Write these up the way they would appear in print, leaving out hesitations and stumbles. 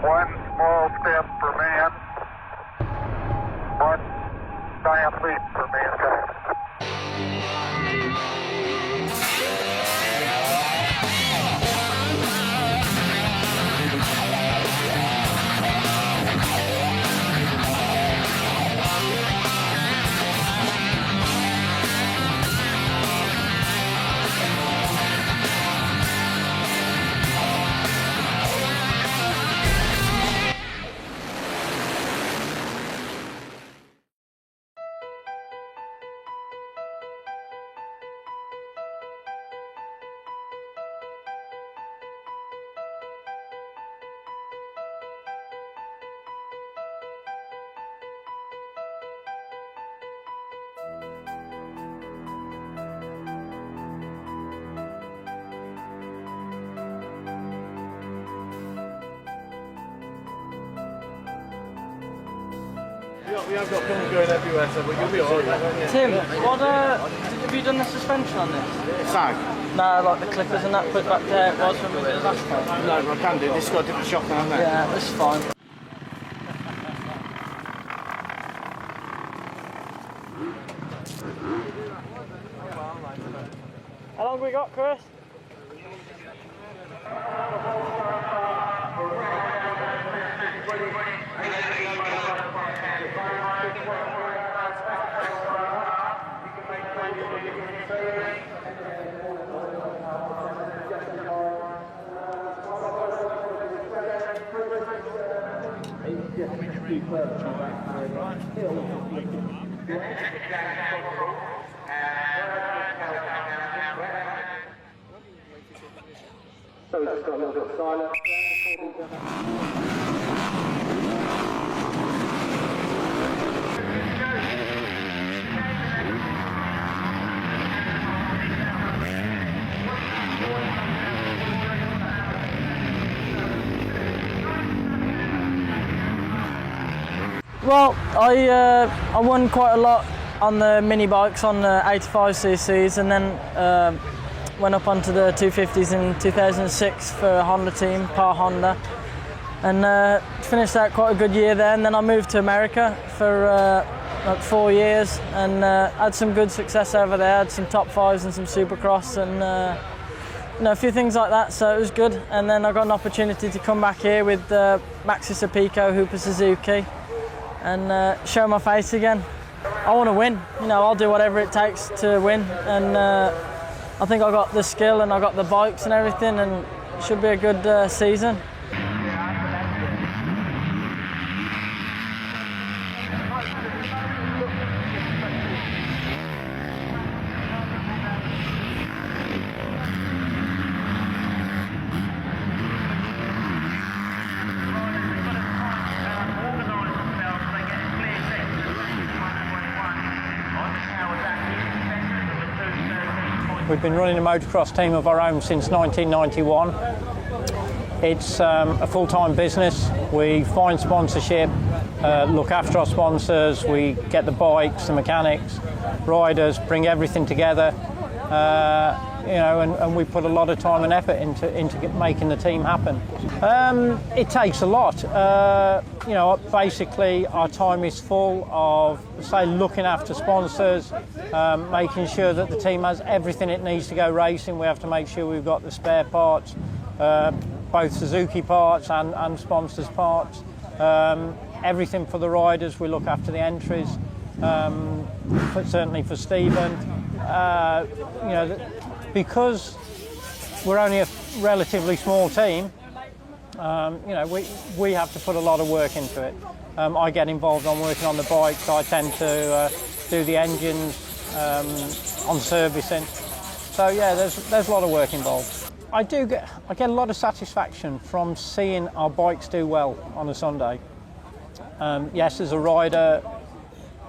One small step for man, one giant leap for mankind. We have got films going everywhere, so you'll be alright, won't you? Tim, have you done the suspension on this? Sag? No, like the clippers and that, put back there it was when we did it last time. No, but I can do. This has got a different shock on there. Yeah, that's fine. How long have we got, Chris? So we just got a little bit of silence. Well, I won quite a lot on the mini bikes on the 85cc's, and then went up onto the 250s in 2006 for a Honda team, Par Honda, and finished out quite a good year there. And then I moved to America for like 4 years, and had some good success over there. Had some top fives and some Supercross, and a few things like that. So it was good. And then I got an opportunity to come back here with Maxi Sapico, Hooper Suzuki, and show my face again. I want to win. I'll do whatever it takes to win, and I think I got the skill and I got the bikes and everything, and it should be a good season. We've been running a motocross team of our own since 1991. It's a full-time business. We find sponsorship, look after our sponsors, we get the bikes, the mechanics, riders, bring everything together, and we put a lot of time and effort into making the team happen. It takes a lot. Basically our time is full of, say, looking after sponsors, making sure that the team has everything it needs to go racing. We have to make sure we've got the spare parts, both Suzuki parts and sponsors parts. Everything for the riders, we look after the entries, certainly for Stephen. Because we're only a relatively small team, we have to put a lot of work into it. I get involved on working on the bikes. I tend to do the engines, on servicing. So yeah, there's a lot of work involved. I get a lot of satisfaction from seeing our bikes do well on a Sunday. Yes, as a rider,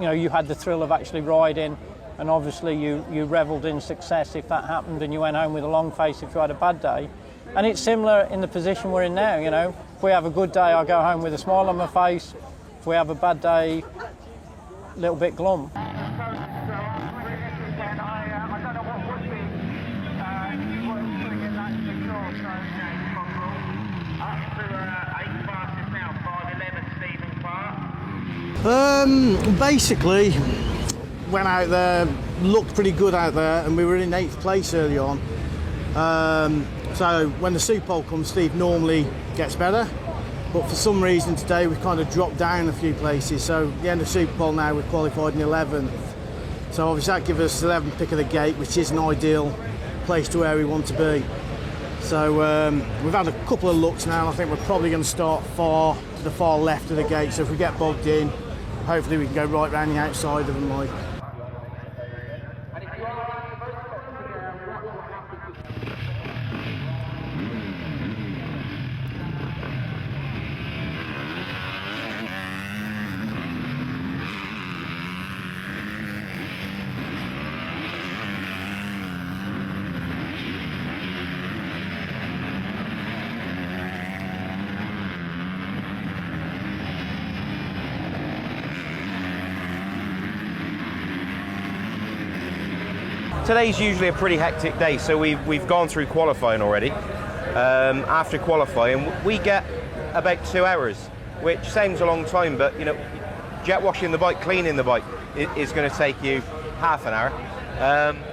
you had the thrill of actually riding, and obviously you revelled in success if that happened, and you went home with a long face if you had a bad day. And it's similar in the position we're in now. If we have a good day, I go home with a smile on my face. If we have a bad day, a little bit glum. Up to 8 passes Basically, went out there, looked pretty good out there, and we were in 8th place early on. So when the Super Bowl comes, Steve normally gets better, but for some reason today we've kind of dropped down a few places. So at the end of Super Bowl now we're qualified in 11th. So obviously that gives us 11th pick of the gate, which is an ideal place to where we want to be. So we've had a couple of looks now, and I think we're probably going to start to the far left of the gate. So if we get bogged in, hopefully we can go right round the outside of them. Like. Today's usually a pretty hectic day, so we've gone through qualifying already. After qualifying, we get about 2 hours, which sounds a long time, but you know, jet washing the bike, cleaning the bike is going to take you half an hour.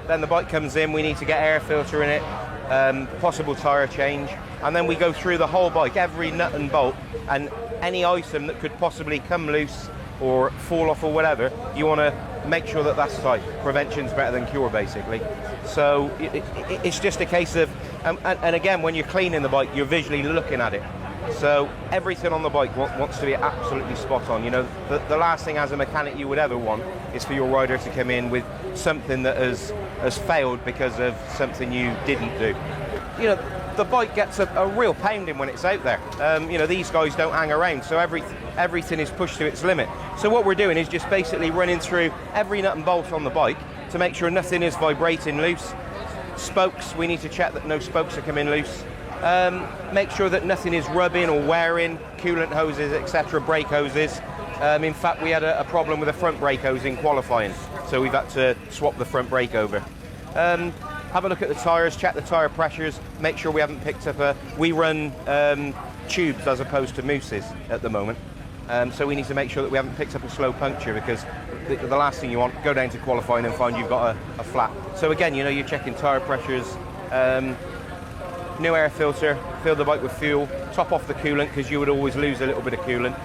Then the bike comes in, we need to get air filter in it, possible tyre change, and then we go through the whole bike, every nut and bolt, and any item that could possibly come loose or fall off or whatever, you want to make sure that that's tight. Prevention's better than cure, basically. So it's just a case of, and again, when you're cleaning the bike, you're visually looking at it. So everything on the bike wants to be absolutely spot on. You know, the last thing as a mechanic you would ever want is for your rider to come in with something that has failed because of something you didn't do. You know, the bike gets a real pounding when it's out there. You know, these guys don't hang around, so everything is pushed to its limit. So what we're doing is just basically running through every nut and bolt on the bike to make sure nothing is vibrating loose. Spokes, we need to check that no spokes are coming loose. Make sure that nothing is rubbing or wearing, coolant hoses, etc., brake hoses. In fact, we had a problem with the front brake hose in qualifying, so we've had to swap the front brake over. Have a look at the tyres, check the tyre pressures, make sure we haven't picked up we run tubes as opposed to mousses at the moment. So we need to make sure that we haven't picked up a slow puncture, because the last thing you want, go down to qualifying and find you've got a flat. So again, you know, you're checking tyre pressures, new air filter, fill the bike with fuel, top off the coolant, because you would always lose a little bit of coolant.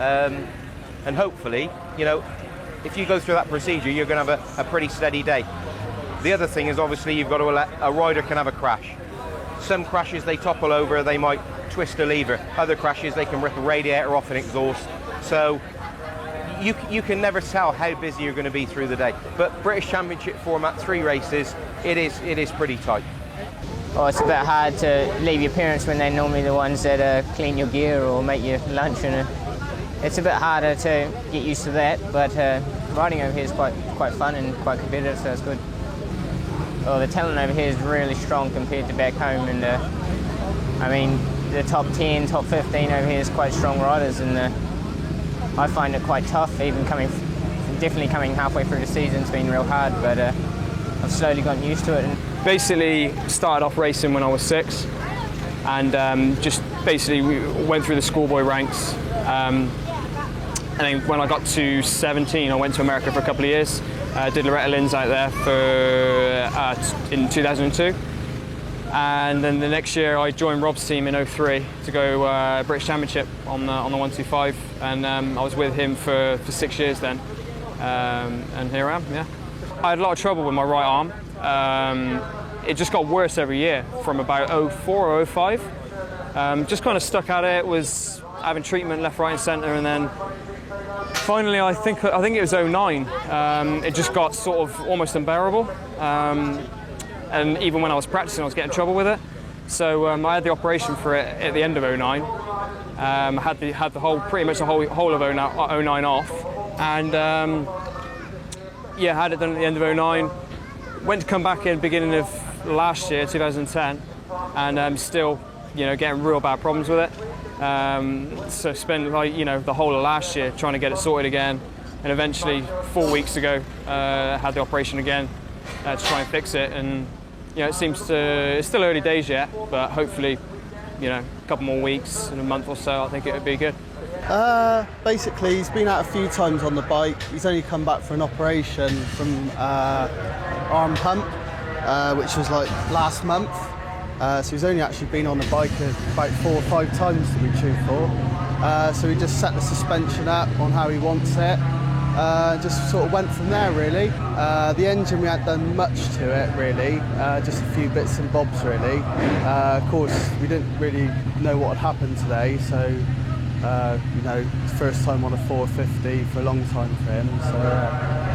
And hopefully, you know, if you go through that procedure, you're going to have a pretty steady day. The other thing is, obviously, you've got to let a rider can have a crash. Some crashes, they topple over, they might twist a lever. Other crashes, they can rip a radiator off an exhaust. So you can never tell how busy you're going to be through the day. But British Championship format, 3 races, it is pretty tight. Well, it's a bit hard to leave your parents when they're normally the ones that clean your gear or make your lunch, and it's a bit harder to get used to that. But riding over here is quite fun and quite competitive, so it's good. Well, the talent over here is really strong compared to back home, and I mean, the top 10, top 15 over here is quite strong riders, and I find it quite tough, even definitely coming halfway through the season. It's been real hard, but I've slowly gotten used to it. And basically started off racing when I was 6, and just basically went through the schoolboy ranks, and then when I got to 17, I went to America for a couple of years. Did Loretta Lynn's out there in 2002, and then the next year I joined Rob's team in 03 to go British Championship on the 125, and I was with him for 6 years then, and here I am. Yeah, I had a lot of trouble with my right arm. It just got worse every year from about 04 or 05. Just kind of stuck at it. Was having treatment left, right, and centre, and then finally, I think it was 09. It just got sort of almost unbearable, and even when I was practicing, I was getting in trouble with it. So I had the operation for it at the end of 09. Had the pretty much the whole of 09 off, and yeah, had it done at the end of 09. Went to come back in beginning of last year, 2010, and still, you know, getting real bad problems with it. So spent the whole of last year trying to get it sorted again, and eventually 4 weeks ago had the operation again to try and fix it. And it seems it's still early days yet, but hopefully, a couple more weeks, in a month or so, I think it would be good. Basically, he's been out a few times on the bike. He's only come back for an operation from arm pump, which was like last month. So he's only actually been on the bike about 4 or 5 times, to be truthful. So he just set the suspension up on how he wants it. Just sort of went from there, really. The engine, we hadn't done much to it, really. Just a few bits and bobs, really. Of course, we didn't really know what had happened today, so you know, it's first time on a 450 for a long time for him. So.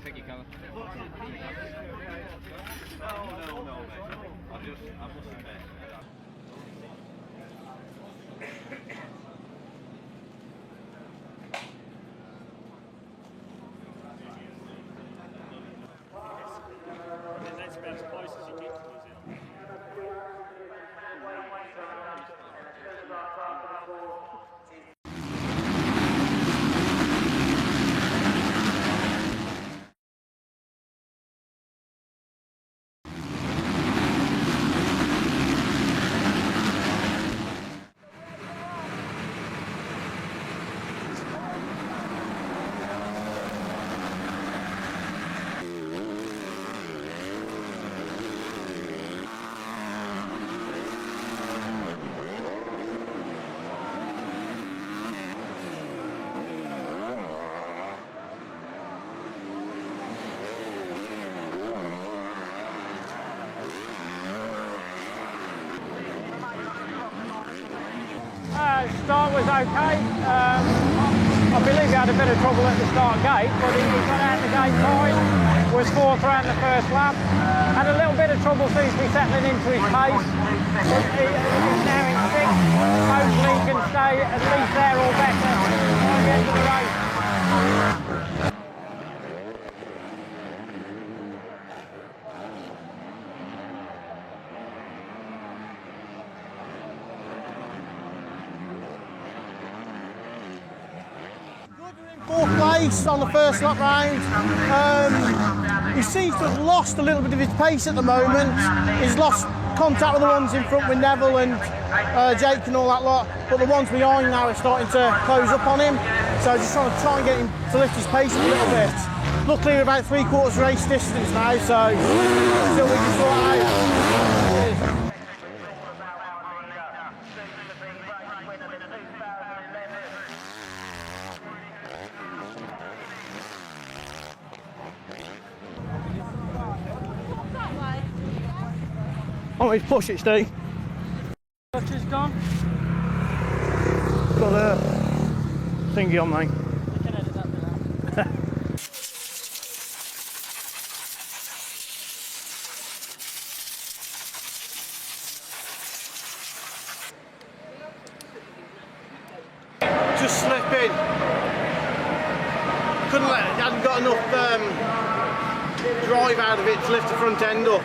Thank you, Callum. No, mate. I must admit. That's about as close as you get to New Zealand. Start was okay. I believe he had a bit of trouble at the start gate, but he got out the gate fine. Was 4th round the first lap. Had a little bit of trouble seems to be settling into his pace. But he's now in 6th. Hopefully he can stay at least there or better by the end of the race. Fourth place on the first lap round. He seems to have lost a little bit of his pace at the moment. He's lost contact with the ones in front with Neville and Jake and all that lot, but the ones behind now are starting to close up on him. So just try and get him to lift his pace a little bit. Luckily we're about 3/4 race distance now, so still we can sort it out. Oh, he's push it, Steve. Clutch is gone. Got a thingy on, mate. We can edit that bit out. Just slipping. Couldn't let it, hadn't got enough drive out of it to lift the front end up.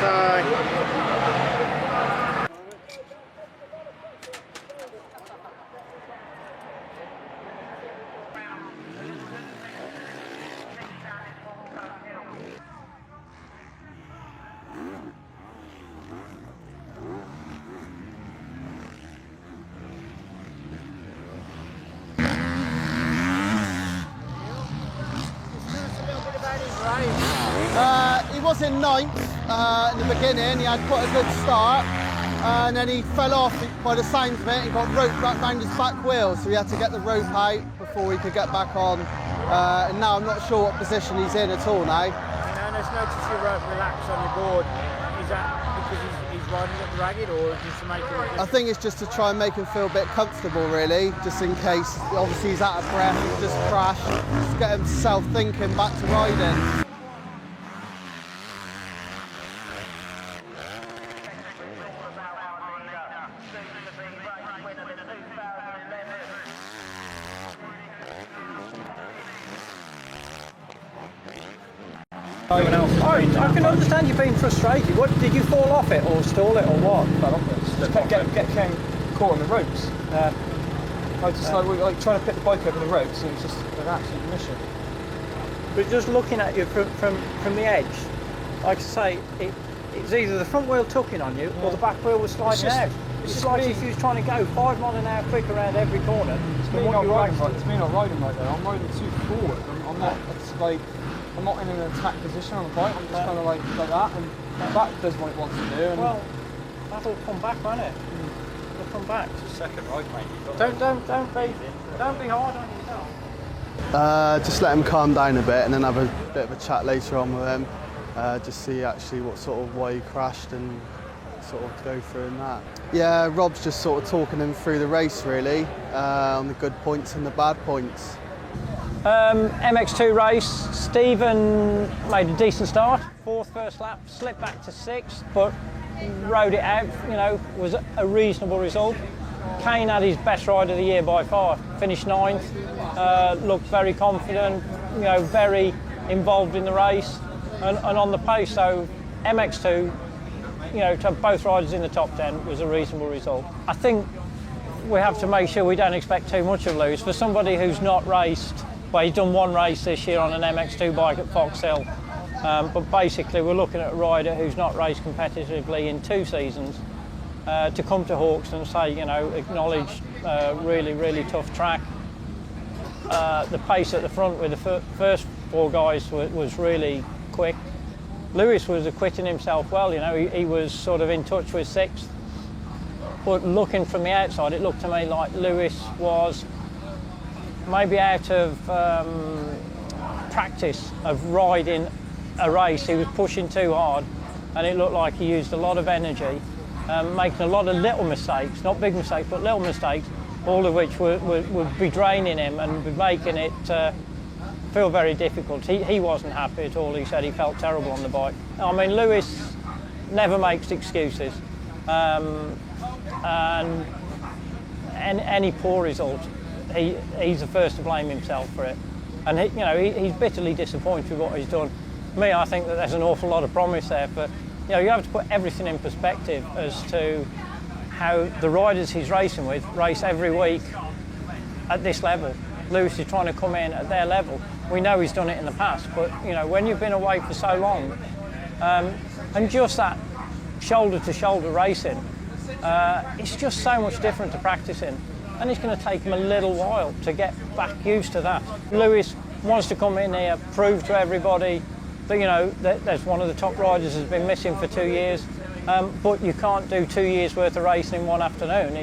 So he was in 9th in the beginning. He had quite a good start, and then he fell off by the sounds of it. He got rope wrapped around his back wheel, so he had to get the rope out before he could get back on. And now I'm not sure what position he's in at all now. I just noticed your rope relax on the board. Is that because he's riding up ragged, or just to make him? I think it's just to try and make him feel a bit comfortable, really, just in case. Obviously he's out of breath, he's just crashed. Just get himself thinking back to riding. I can understand you being frustrated. What did you fall off it or stall it or what? Fell off it. Just getting caught on the ropes. I was just like trying to pick the bike over the ropes, and it was just an absolute mission. but just looking at you from the edge, like I say, it's either the front wheel tucking on you or the back wheel was sliding out. It's just like if you was trying to go 5 miles an hour quick around every corner. It's me not riding right. It's me not riding right there. I'm riding too forward. I'm not. It's like I'm not in an attack position on the bike. I'm just kind of like that, and that does what it wants to do. And well, that'll come back, won't it? It'll come back. It's a second ride, mate. Don't be hard on yourself. Just let him calm down a bit, and then have a bit of a chat later on with him. Just see actually why he crashed and sort of go through in that. Yeah, Rob's just sort of talking him through the race really, on the good points and the bad points. MX2 race, Stephen made a decent start, 4th first lap, slipped back to 6th, but rode it out, was a reasonable result. Kane had his best ride of the year by far, finished 9th, looked very confident, very involved in the race and on the pace, so MX2, to have both riders in the top 10 was a reasonable result. I think we have to make sure we don't expect too much of Lewis. For somebody who's not raced, well, he's done 1 race this year on an MX2 bike at Fox Hill, but basically we're looking at a rider who's not raced competitively in 2 seasons to come to Hawks and say, acknowledge really tough track. The pace at the front with the first 4 guys was really quick. Lewis was acquitting himself well, he was sort of in touch with 6th. But looking from the outside, it looked to me like Lewis was maybe out of practice of riding a race. He was pushing too hard, and it looked like he used a lot of energy, making a lot of little mistakes, not big mistakes, but little mistakes, all of which would be draining him and be making it feel very difficult. He wasn't happy at all. He said he felt terrible on the bike. I mean, Lewis never makes excuses, and any poor result, he's the first to blame himself for it. And he's bitterly disappointed with what he's done. Me, I think that there's an awful lot of promise there, but you have to put everything in perspective as to how the riders he's racing with race every week at this level. Lewis is trying to come in at their level. We know he's done it in the past, but when you've been away for so long, and just that shoulder-to-shoulder racing, it's just so much different to practicing, and it's going to take him a little while to get back used to that. Lewis wants to come in here, prove to everybody that there's one of the top riders has been missing for 2 years, but you can't do 2 years worth of racing in one afternoon.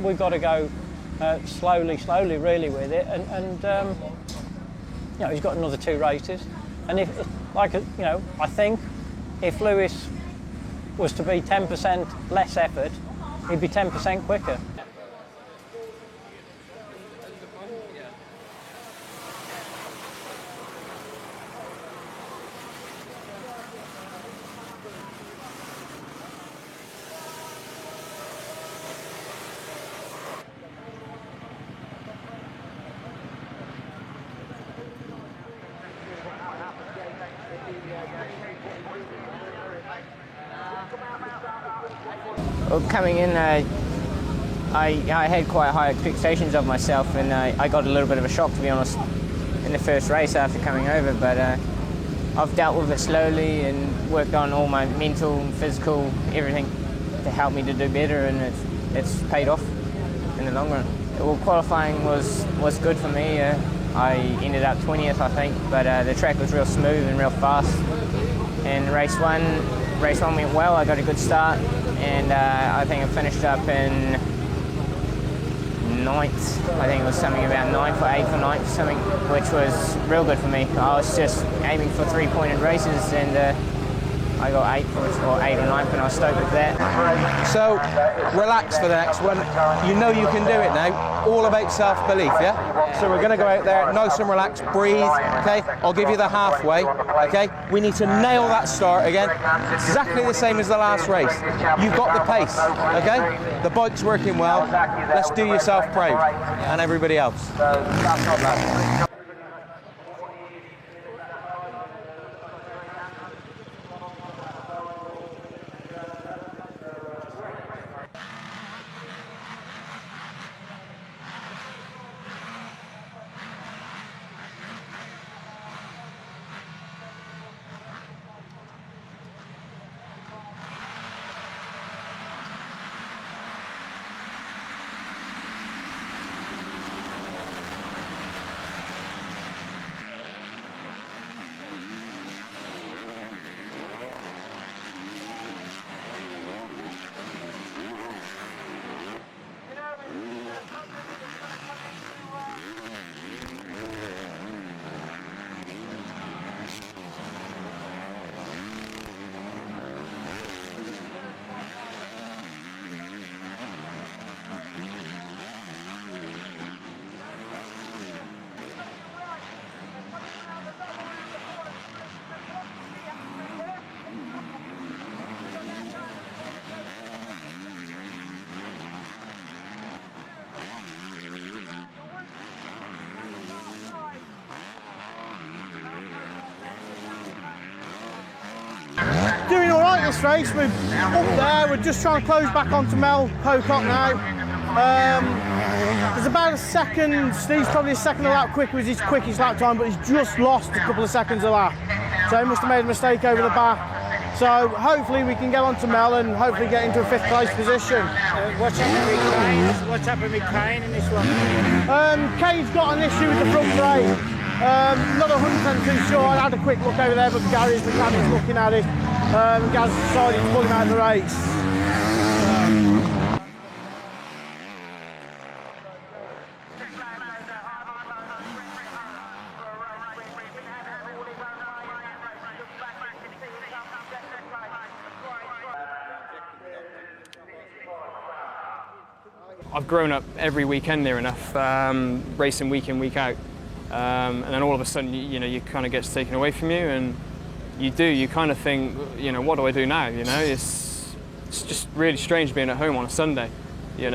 We've got to go slowly really with it, and he's got another 2 races, and I think if Lewis was to be 10% less effort, he'd be 10% quicker. Well, coming in, I had quite high expectations of myself, and I got a little bit of a shock, to be honest, in the first race after coming over, but I've dealt with it slowly and worked on all my mental, physical, everything to help me to do better, and it's paid off in the long run. Well, qualifying was good for me. I ended up 20th, I think, but the track was real smooth and real fast. And race one went well. I got a good start, and I think I finished up in 9th. I think it was something about 9th or 8th or 9th, something, which was real good for me. I was just aiming for 3-pointed races, and I got 8th or 8th or 9th, and I was stoked with that. So relax for the next one. You know you can do it now. All about self-belief, yeah? So we're going to go out there, nice and relaxed, breathe, okay? I'll give you the halfway, okay? We need to nail that start again. It's exactly the same as the last race. You've got the pace, okay? The bike's working well. Let's do yourself proud, and everybody else. this race. We're up there, we're just trying to close back onto Mel Pocock now. There's about a second, Steve's probably a second a lap quicker with his quickest lap time, but he's just lost a couple of seconds a lap. So he must have made a mistake over the back. So hopefully we can get onto Mel and hopefully get into a 5th place position. What's happened with Kane? What's happened with Kane in this one? Kane's got an issue with the front brake. Not 100% too sure. I had a quick look over there, but Gary's mechanic's looking at it. Gaz decided to pull him out of the race. I've grown up every weekend near enough, racing week in, week out, and then all of a sudden, you kind of gets taken away from you, and you kind of think, what do I do now? It's just really strange being at home on a Sunday. It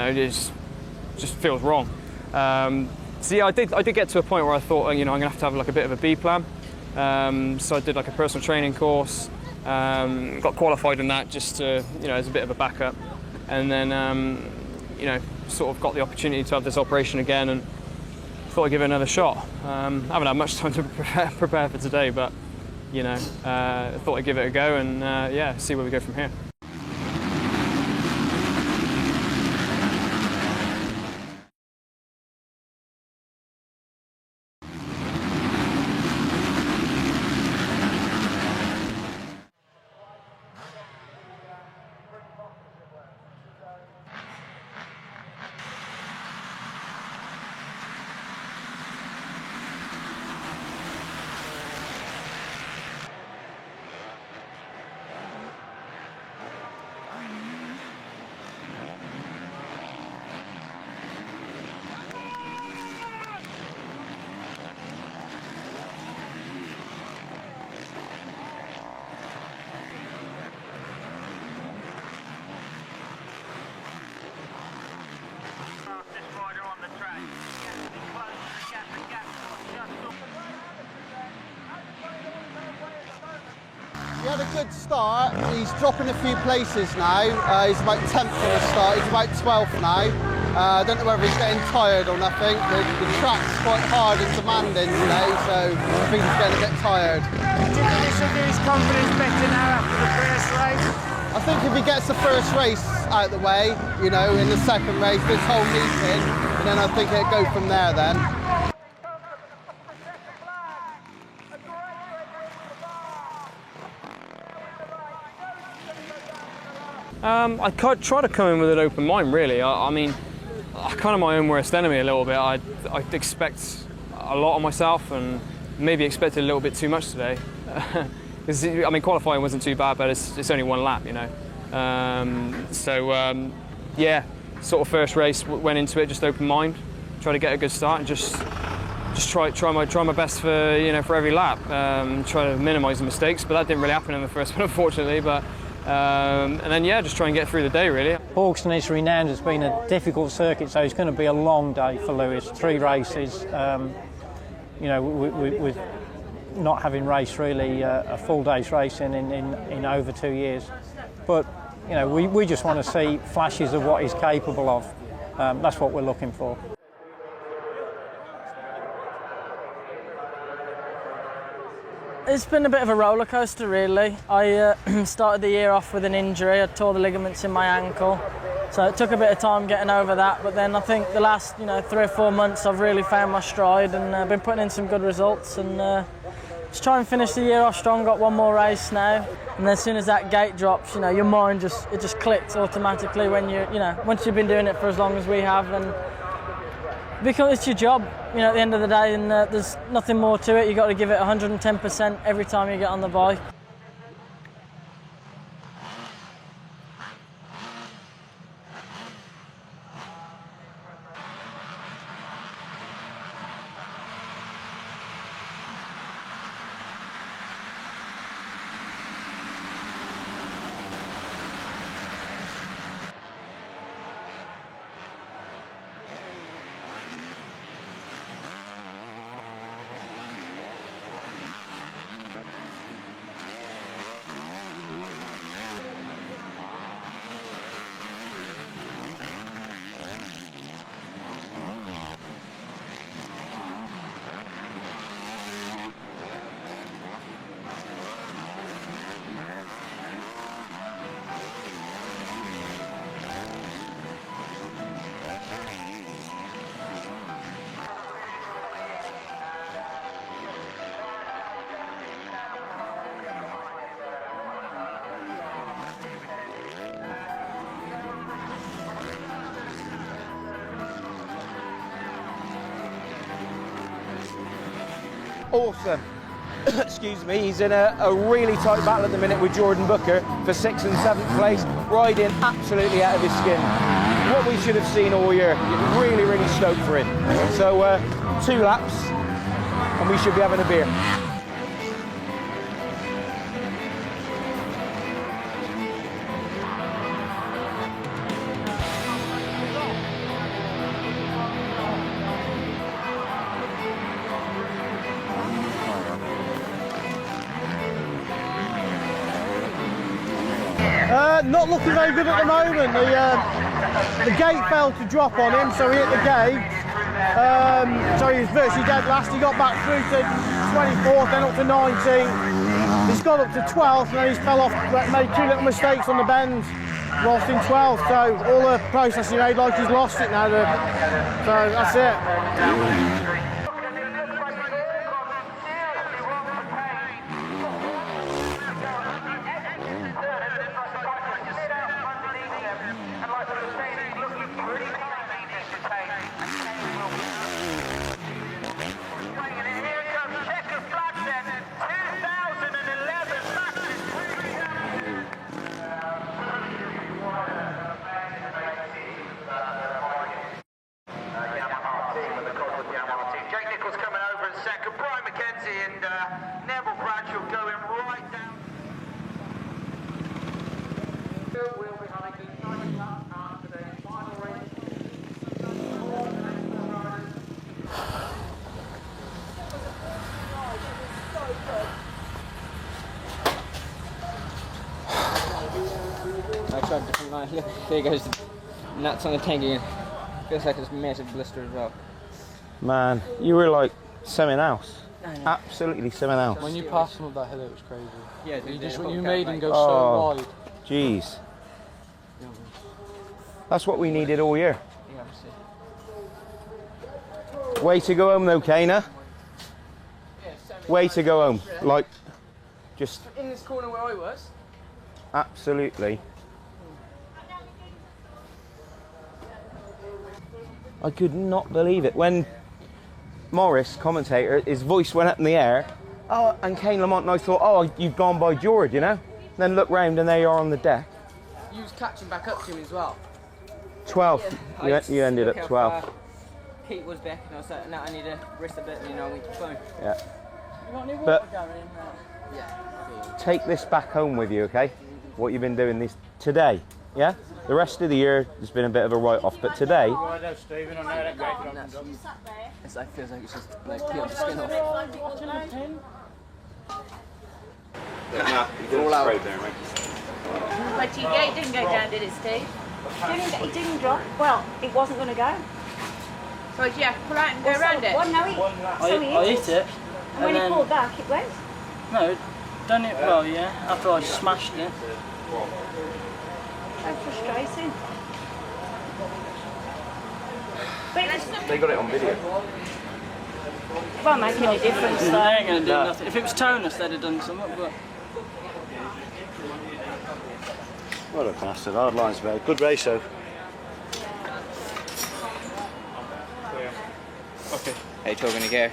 just feels wrong. So yeah, I did get to a point where I thought, I'm going to have like a bit of a B plan. So I did like a personal training course, got qualified in that just to, as a bit of a backup, and then. Sort of got the opportunity to have this operation again and thought I'd give it another shot. I haven't had much time to prepare for today, but thought I'd give it a go and see where we go from here. He had a good start. He's dropping a few places now. He's about 10th for the start. He's about 12th now. I don't know whether he's getting tired or nothing. The track's quite hard and demanding today, so I think he's getting a bit tired. Do you think this will give his confidence better now after the first race? I think if he gets the first race out of the way, in the second race, this whole meeting, and then I think it'll go from there then. I try to come in with an open mind, really. I'm kind of my own worst enemy a little bit. I expect a lot of myself and maybe expected a little bit too much today. Because qualifying wasn't too bad, but it's only one lap, yeah, sort of first race went into it just open mind, try to get a good start and just try my best for every lap. Try to minimise the mistakes, but that didn't really happen in the first one, unfortunately. But and then just try and get through the day, really. Hawkston is renowned as being a difficult circuit, so it's going to be a long day for Lewis. 3 races, with not having raced really a full day's racing in over 2 years. But we just want to see flashes of what he's capable of. That's what we're looking for. It's been a bit of a roller coaster, really. I started the year off with an injury. I tore the ligaments in my ankle, so it took a bit of time getting over that. But then I think the last 3 or 4 months I've really found my stride and been putting in some good results. And just try and finish the year off strong. Got one more race now, and then as soon as that gate drops, your mind just clicks automatically when once you've been doing it for as long as we have, and because it's your job, at the end of the day, and there's nothing more to it. You've got to give it 110% every time you get on the bike. awesome. Excuse me, he's in a really tight battle at the minute with Jordan Booker for 6th and 7th place, riding absolutely out of his skin. What we should have seen all year. Really, really stoked for him. So 2 laps and we should be having a beer. Not looking very good at the moment. The gate failed to drop on him, so he hit the gate. So he was virtually dead last. He got back through to 24th, then up to 19th. He's got up to 12th, and then he's fell off, made 2 little mistakes on the bend whilst in 12th. So all the process he made, like he's lost it now. So that's it. Look, there goes the nuts on the tank again. Feels like it's a massive blister as well. Man, you were like something else. Absolutely something else. When you passed him up that hill, it was crazy. Yeah, you made him go so wide. Jeez. That's what we needed all year. Way to go home though, Kana. Way to go home. Like, just... In this corner where I was? Absolutely. I could not believe it. When Morris, commentator, his voice went up in the air, oh, and Kane Lamont, and I thought, oh, you've gone by George, you know? Then look round and there you are on the deck. You was catching back up to him as well. 12th. Yeah, you ended up 12th. Pete was back and I was like, no, I need to rest a bit, and I went to phone. Yeah. You got any water But going in there? Yeah. take this back home with you, okay? What you've been doing this today, yeah? The rest of the year has been a bit of a write-off, but today... Stephen, I know that great. It's like, feels like it's just like peel the skin off. All out there, mate. But it didn't go down, did it, Steve? It didn't drop. Well, it wasn't going to go. So did you have to pull out and go around it? I hit it. And when he pulled back, it went? No, done it well, yeah, after I smashed it. So frustrating. But They got it on video. it won't make any difference. They ain't going to do nothing. If it was toneless, they'd have done something, but... What a bastard, hard lines, mate. Good race, though. Okay. Hey, talking to go.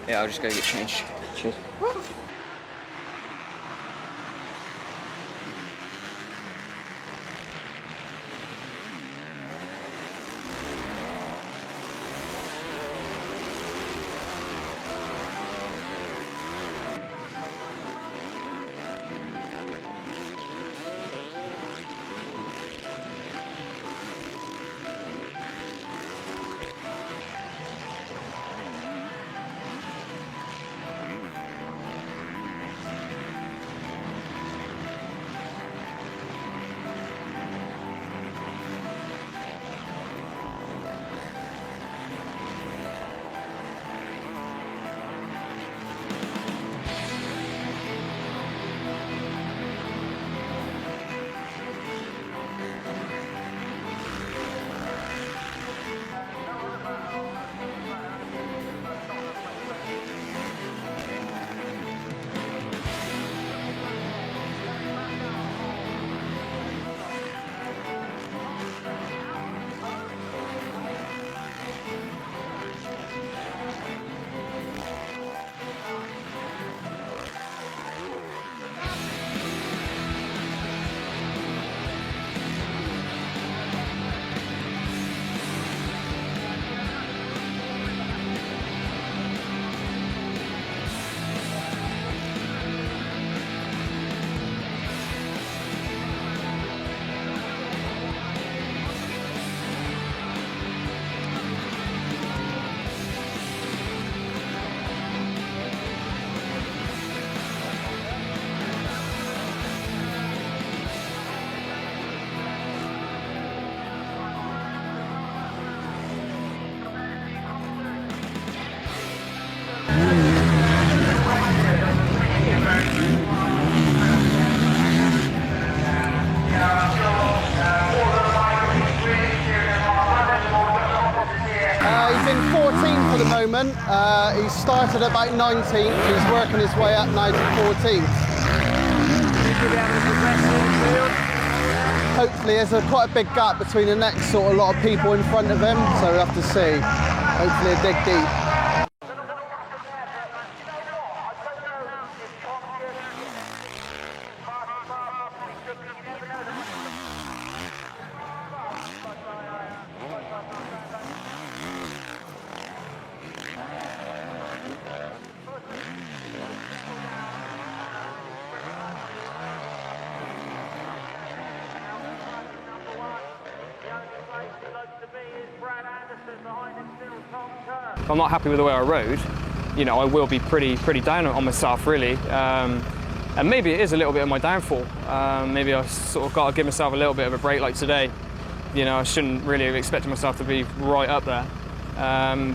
Yeah, I'll just go get changed. Cheers. moment. He started about 19th, he's working his way up now to 14th. Hopefully there's quite a big gap between the next sort of lot of people in front of him, so we'll have to see. Hopefully he'll dig deep. If I'm not happy with the way I rode, you know, I will be pretty down on myself, really. And maybe it is a little bit of my downfall. Maybe I sort of got to give myself a little bit of a break like today. You know, I shouldn't really have expected myself to be right up there.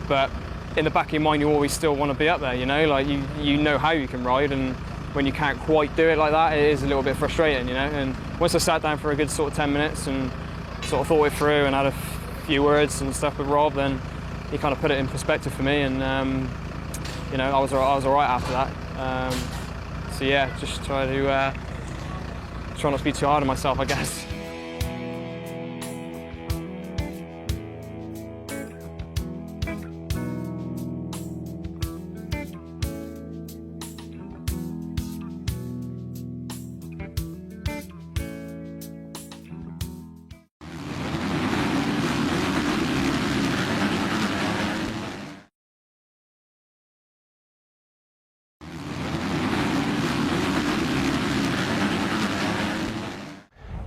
But in the back of your mind, you always still want to be up there, you know? Like, you know how you can ride, and when you can't quite do it like that, it is a little bit frustrating, you know? And once I sat down for a good sort of 10 minutes and sort of thought it through and had a few words and stuff with Rob, then he kind of put it in perspective for me, and you know, I was all right after that. So yeah, just try not to be too hard on myself, I guess.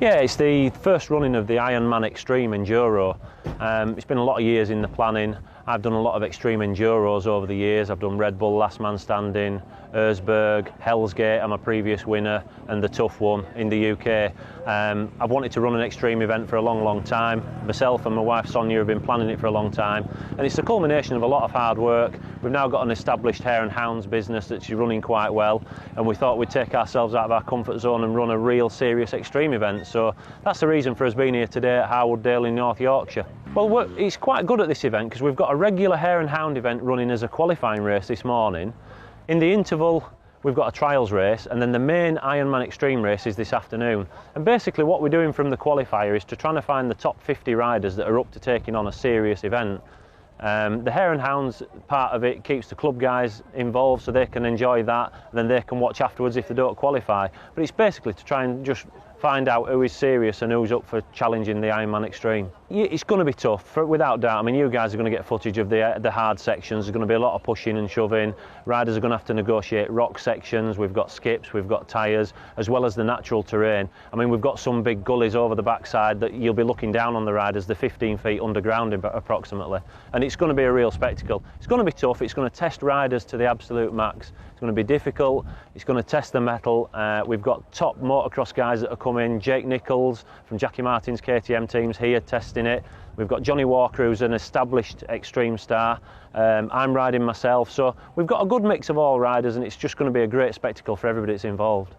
Yeah, it's the first running of the Ironman Extreme Enduro. It's been a lot of years in the planning. I've done a lot of extreme enduros over the years. I've done Red Bull, Last Man Standing, Erzberg, Hell's Gate, I'm a previous winner, and the Tough One in the UK. I've wanted to run an extreme event for a long time. Myself and my wife Sonia have been planning it for a long time, and it's the culmination of a lot of hard work. We've now got an established hare and hounds business that's running quite well, and we thought we'd take ourselves out of our comfort zone and run a real serious extreme event. So that's the reason for us being here today at Harwood in North Yorkshire. Well, it's quite good at this event because we've got a regular hare and hound event running as a qualifying race this morning. In the interval, we've got a trials race, and then the main Ironman Extreme race is this afternoon. And basically what we're doing from the qualifier is trying to find the top 50 riders that are up to taking on a serious event. The hare and hounds part of it keeps the club guys involved so they can enjoy that, and then they can watch afterwards if they don't qualify. But it's basically to try and just find out who is serious and who's up for challenging the Ironman Extreme. It's going to be tough, without doubt. I mean, you guys are going to get footage of the hard sections. There's going to be a lot of pushing and shoving. Riders are going to have to negotiate rock sections. We've got skips, we've got tyres, as well as the natural terrain. I mean, we've got some big gullies over the backside that you'll be looking down on the riders. They're 15 feet underground approximately, and it's going to be a real spectacle. It's going to be tough. It's going to test riders to the absolute max. It's going to be difficult. It's going to test the mettle. We've got top motocross guys that are coming. Jake Nichols from Jackie Martin's KTM team's here testing it. We've got Johnny Walker, who's an established extreme star. I'm riding myself, so we've got a good mix of all riders, and it's just going to be a great spectacle for everybody that's involved.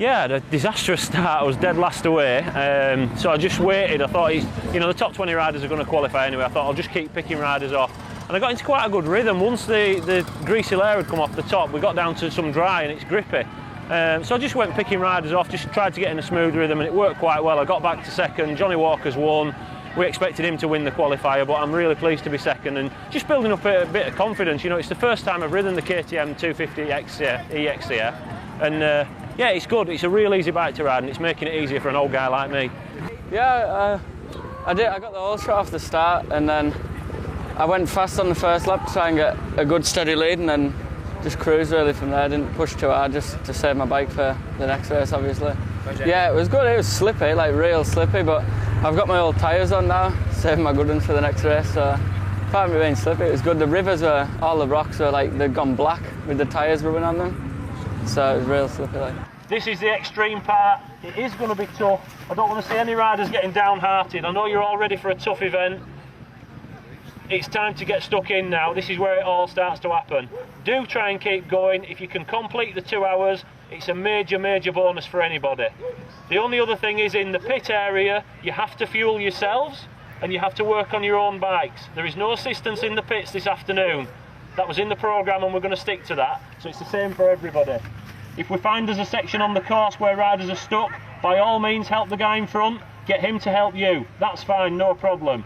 Yeah, I had a disastrous start. I was dead last away, so I just waited. I thought, you know, the top 20 riders are going to qualify anyway. I thought I'll just keep picking riders off. And I got into quite a good rhythm. Once the greasy layer had come off the top, we got down to some dry and it's grippy. So I just went picking riders off, just tried to get in a smooth rhythm, and it worked quite well. I got back to second. Johnny Walker's won. We expected him to win the qualifier, but I'm really pleased to be second and just building up a bit of confidence. You know, it's the first time I've ridden the KTM 250 EX here, and yeah, it's good. It's a real easy bike to ride, and it's making it easier for an old guy like me. Yeah, I got the whole shot off the start, and then I went fast on the first lap to try and get a good steady lead, and then just cruise really from there. I didn't push too hard, just to save my bike for the next race, obviously. Yeah, it was good. It was slippy, like real slippy, but I've got my old tyres on now, saving my good ones for the next race, so apart from it being slippy, it was good. The rivers were, all the rocks were like, they'd gone black with the tyres rubbing on them, so it was real slippy. Like. This is the extreme part. It is going to be tough. I don't want to see any riders getting downhearted. I know you're all ready for a tough event. It's time to get stuck in now. This is where it all starts to happen. Do try and keep going. If you can complete the 2 hours, it's a major, major bonus for anybody. The only other thing is, in the pit area, you have to fuel yourselves and you have to work on your own bikes. There is no assistance in the pits this afternoon. That was in the programme and we're going to stick to that. So it's the same for everybody. If we find there's a section on the course where riders are stuck, by all means help the guy in front, get him to help you. That's fine, no problem.